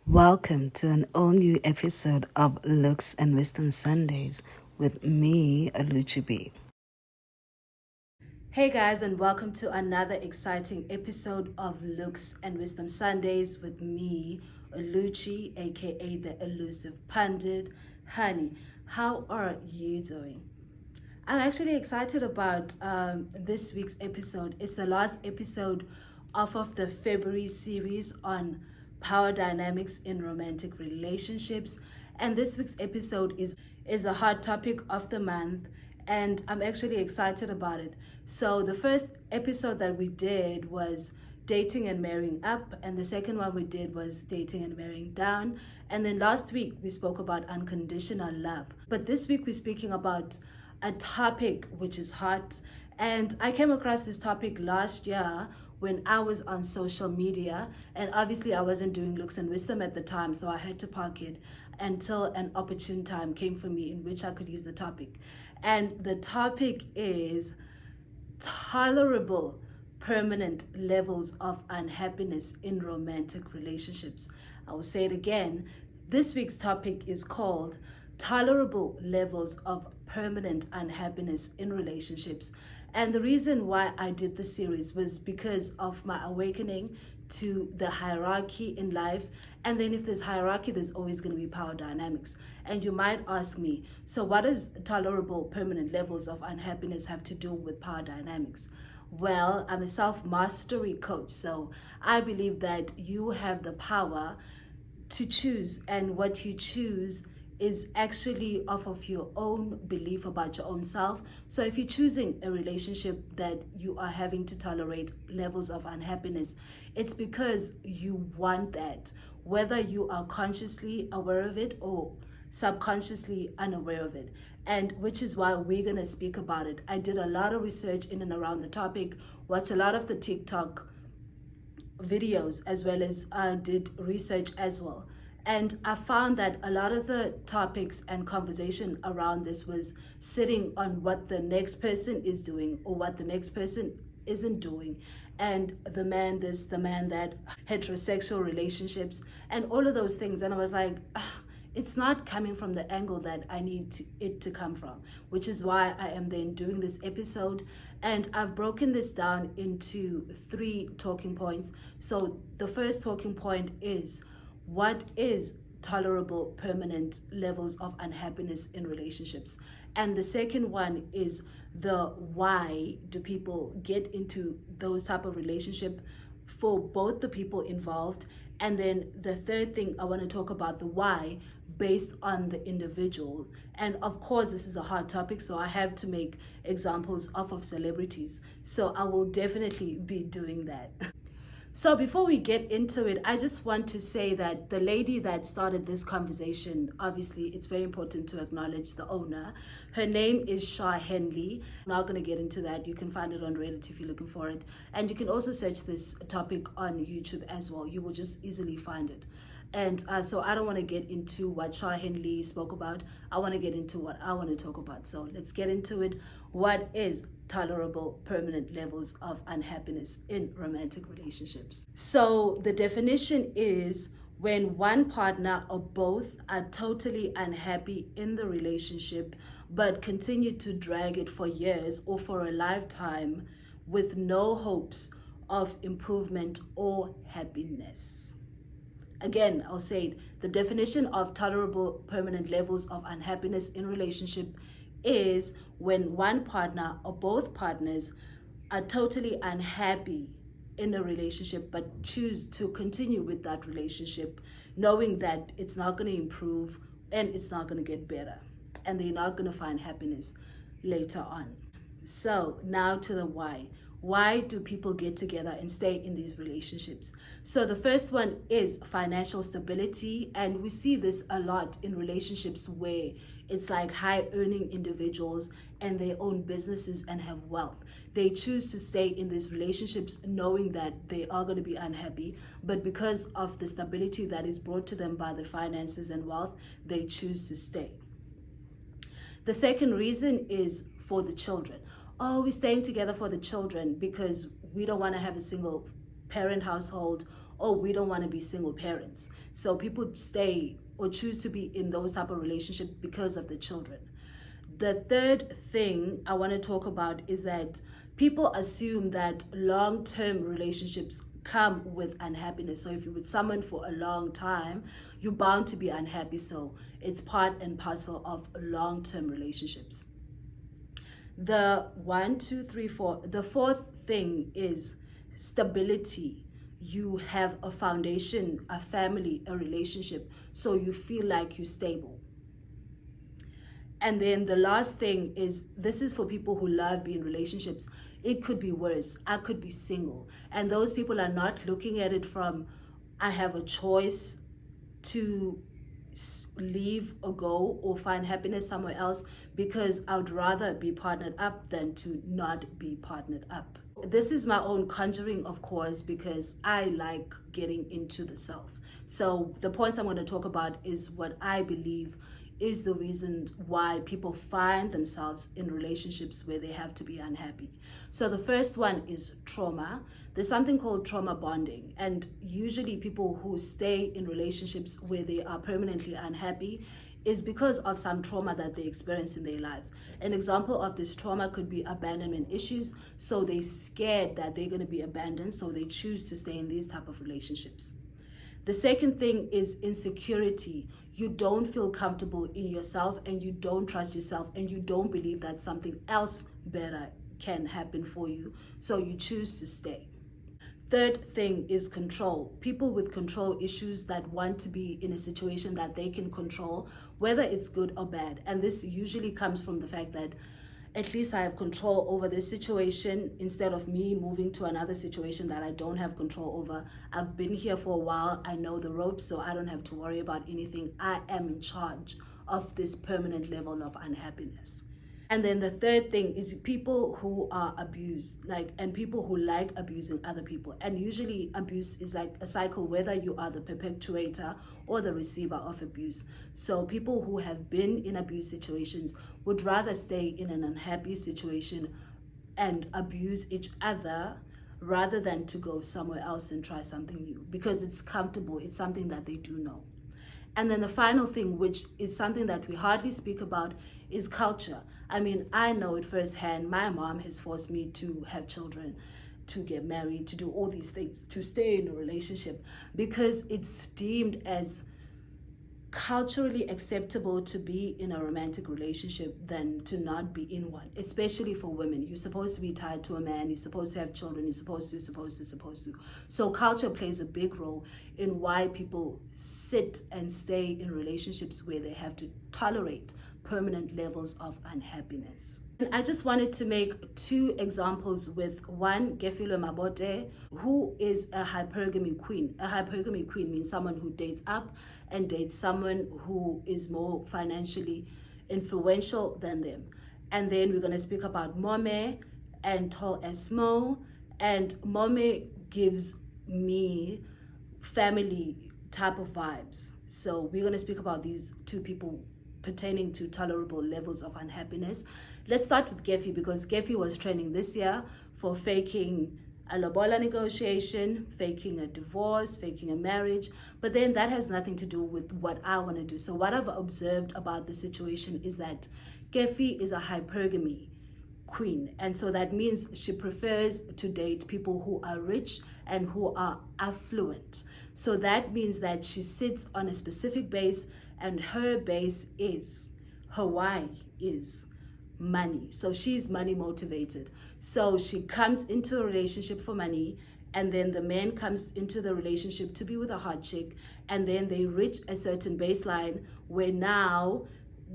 Welcome to an all-new episode of Looks and Wisdom Sundays with me, Aluchi. Hey guys, and welcome to another exciting episode of Looks and Wisdom Sundays with me, Aluchi, aka the elusive pundit. Honey, how are you doing? I'm actually excited about this week's episode. It's the last episode of the February series on power dynamics in romantic relationships. And this week's episode is a hot topic of the month, and I'm actually excited about it. So the first episode that we did was dating and marrying up, and the second one we did was dating and marrying down. And then last week we spoke about unconditional love. But this week we're speaking about a topic which is hot, and I came across this topic last year when I was on social media, and obviously I wasn't doing Looks and Wisdom at the time, so I had to park it until an opportune time came for me in which I could use the topic. And the topic is tolerable permanent levels of unhappiness in romantic relationships. I will say it again. This week's topic is called tolerable levels of permanent unhappiness in relationships. And the reason why I did this series was because of my awakening to the hierarchy in life. And then if there's hierarchy, there's always going to be power dynamics. And you might ask me, so what does tolerable permanent levels of unhappiness have to do with power dynamics? Well, I'm a self-mastery coach, so I believe that you have the power to choose, and what you choose is actually off of your own belief about your own self. So if you're choosing a relationship that you are having to tolerate levels of unhappiness, it's because you want that, whether you are consciously aware of it or subconsciously unaware of it. And which is why we're going to speak about it. I did a lot of research in and around the topic, watched a lot of the TikTok videos, as well as did research as well. And I found that a lot of the topics and conversation around this was sitting on what the next person is doing or what the next person isn't doing. And the man this, the man that, heterosexual relationships, and all of those things. And I was like, it's not coming from the angle that I need it to come from, which is why I am then doing this episode. And I've broken this down into 3 talking points. So the first talking point is, what is tolerable permanent levels of unhappiness in relationships? And the second one is the why do people get into those type of relationship for both the people involved. And then the third thing, I want to talk about the why based on the individual. And of course, this is a hard topic, so I have to make examples of celebrities. So I will definitely be doing that. So before we get into it, I just want to say that the lady that started this conversation, obviously it's very important to acknowledge the owner. Her name is Shah Henley. I'm not going to get into that. You can find it on Reddit if you're looking for it. And you can also search this topic on YouTube as well. You will just easily find it. And so I don't want to get into what Shah Henley spoke about. I want to get into what I want to talk about. So let's get into it. What is tolerable permanent levels of unhappiness in romantic relationships? So the definition is when one partner or both are totally unhappy in the relationship but continue to drag it for years or for a lifetime with no hopes of improvement or happiness. Again, I'll say it. The definition of tolerable permanent levels of unhappiness in relationship is when one partner or both partners are totally unhappy in a relationship but choose to continue with that relationship knowing that it's not going to improve and it's not going to get better, and they're not going to find happiness later on. So now to the why. Why do people get together and stay in these relationships? So the first one is financial stability, and we see this a lot in relationships where it's like high earning individuals and they own businesses and have wealth. They choose to stay in these relationships knowing that they are going to be unhappy, but because of the stability that is brought to them by the finances and wealth, they choose to stay. The second reason is for the children. Oh, we're staying together for the children because we don't want to have a single parent household, oh, we don't want to be single parents. So people stay or choose to be in those type of relationships because of the children. The third thing I want to talk about is that people assume that long-term relationships come with unhappiness. So if you're with someone for a long time, you're bound to be unhappy. So it's part and parcel of long-term relationships. The fourth thing is stability. You have a foundation, a family, a relationship, so you feel like you're stable. And then the last thing is, this is for people who love being in relationships. It could be worse. I could be single. And those people are not looking at it from, I have a choice to leave or go or find happiness somewhere else, because I would rather be partnered up than to not be partnered up. This is my own conjuring, of course, because I like getting into the self. So the points I'm going to talk about is what I believe is the reason why people find themselves in relationships where they have to be unhappy. So the first one is trauma. There's something called trauma bonding, and usually people who stay in relationships where they are permanently unhappy is because of some trauma that they experience in their lives. An example of this trauma could be abandonment issues. So they're scared that they're going to be abandoned, so they choose to stay in these type of relationships. The second thing is insecurity. You don't feel comfortable in yourself, and you don't trust yourself, and you don't believe that something else better can happen for you, so you choose to stay. Third thing is control. People with control issues that want to be in a situation that they can control, whether it's good or bad. And this usually comes from the fact that at least I have control over this situation instead of me moving to another situation that I don't have control over. I've been here for a while. I know the ropes, so I don't have to worry about anything. I am in charge of this permanent level of unhappiness. And then the third thing is people who are abused, and people who like abusing other people. And usually abuse is like a cycle, whether you are the perpetuator or the receiver of abuse. So people who have been in abuse situations would rather stay in an unhappy situation and abuse each other rather than to go somewhere else and try something new, because it's comfortable. It's something that they do know. And then the final thing, which is something that we hardly speak about, is culture. I mean, I know it firsthand. My mom has forced me to have children, to get married, to do all these things, to stay in a relationship, because it's deemed as culturally acceptable to be in a romantic relationship than to not be in one, especially for women. You're supposed to be tied to a man, you're supposed to have children, you're supposed to. So culture plays a big role in why people sit and stay in relationships where they have to tolerate permanent levels of unhappiness. And I just wanted to make two examples with one, Gefilwe Mabote, who is a hypergamy queen. A hypergamy queen means someone who dates up and dates someone who is more financially influential than them. And then we're going to speak about Mome and Tol Esmo. And Mome gives me family type of vibes. So we're going to speak about these two people pertaining to tolerable levels of unhappiness. Let's start with Gefi, because Gefi was training this year for faking a lobola negotiation, faking a divorce, faking a marriage, but then that has nothing to do with what I want to do. So what I've observed about the situation is that Gefi is a hypergamy queen, and so that means she prefers to date people who are rich and who are affluent. So that means that she sits on a specific base, and her base is, her why is money. So she's money motivated. So she comes into a relationship for money, and then the man comes into the relationship to be with a hot chick, and then they reach a certain baseline where now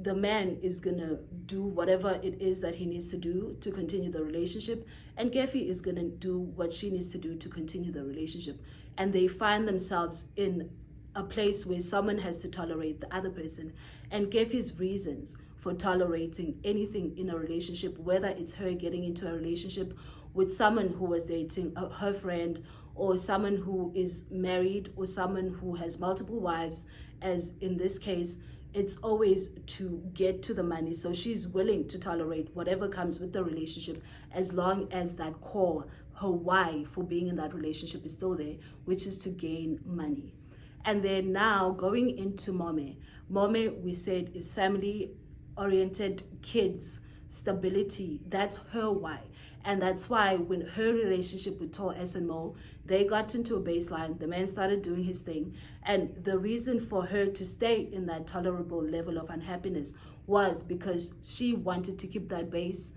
the man is gonna do whatever it is that he needs to do to continue the relationship, and Gefi is gonna do what she needs to do to continue the relationship. And they find themselves in a place where someone has to tolerate the other person. And Gefi's reasons for tolerating anything in a relationship, whether it's her getting into a relationship with someone who was dating her friend, or someone who is married, or someone who has multiple wives, as in this case, it's always to get to the money. So she's willing to tolerate whatever comes with the relationship, as long as that core, her why for being in that relationship is still there, which is to gain money. And then now going into Mome. Mome, we said, is family oriented, kids, stability. That's her why. And that's why when her relationship with Tor S and Mo, they got into a baseline, the man started doing his thing. And the reason for her to stay in that tolerable level of unhappiness was because she wanted to keep that base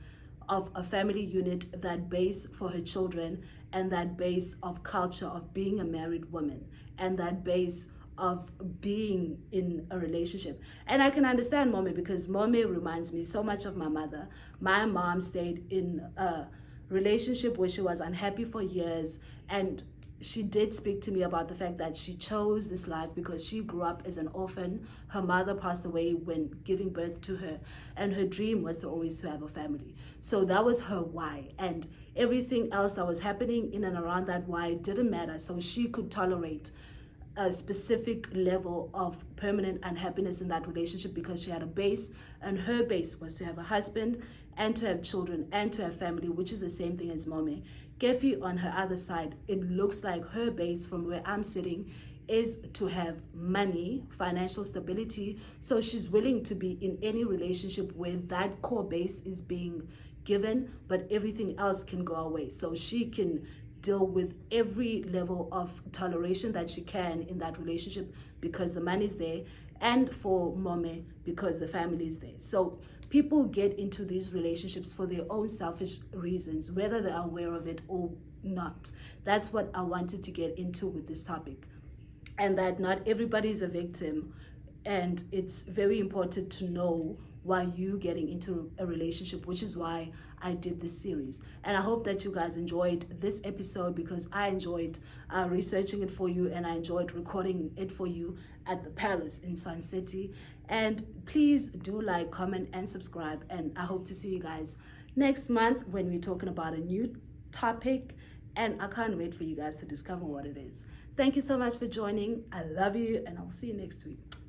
of a family unit, that base for her children, and that base of culture of being a married woman, and that base of being in a relationship. And I can understand Mommy, because Mommy reminds me so much of my mother. My mom stayed in a relationship where she was unhappy for years, and she did speak to me about the fact that she chose this life because she grew up as an orphan. Her mother passed away when giving birth to her, and her dream was to always to have a family. So that was her why, and everything else that was happening in and around that why didn't matter. So she could tolerate a specific level of permanent unhappiness in that relationship because she had a base, and her base was to have a husband and to have children and to have family, which is the same thing as Mommy. Kefi, on her other side, it looks like her base from where I'm sitting is to have money, financial stability. So she's willing to be in any relationship where that core base is being given, but everything else can go away. So she can deal with every level of toleration that she can in that relationship because the money's there, and for Mome because the family is there. So people get into these relationships for their own selfish reasons, whether they're aware of it or not. That's what I wanted to get into with this topic, and that not everybody is a victim, and it's very important to know why you getting into a relationship, which is why I did this series. And I hope that you guys enjoyed this episode, because I enjoyed researching it for you, and I enjoyed recording it for you at the Palace in Sun City. And please do like, comment, and subscribe, and I hope to see you guys next month when we're talking about a new topic, and I can't wait for you guys to discover what it is. Thank you so much for joining. I love you, and I'll see you next week.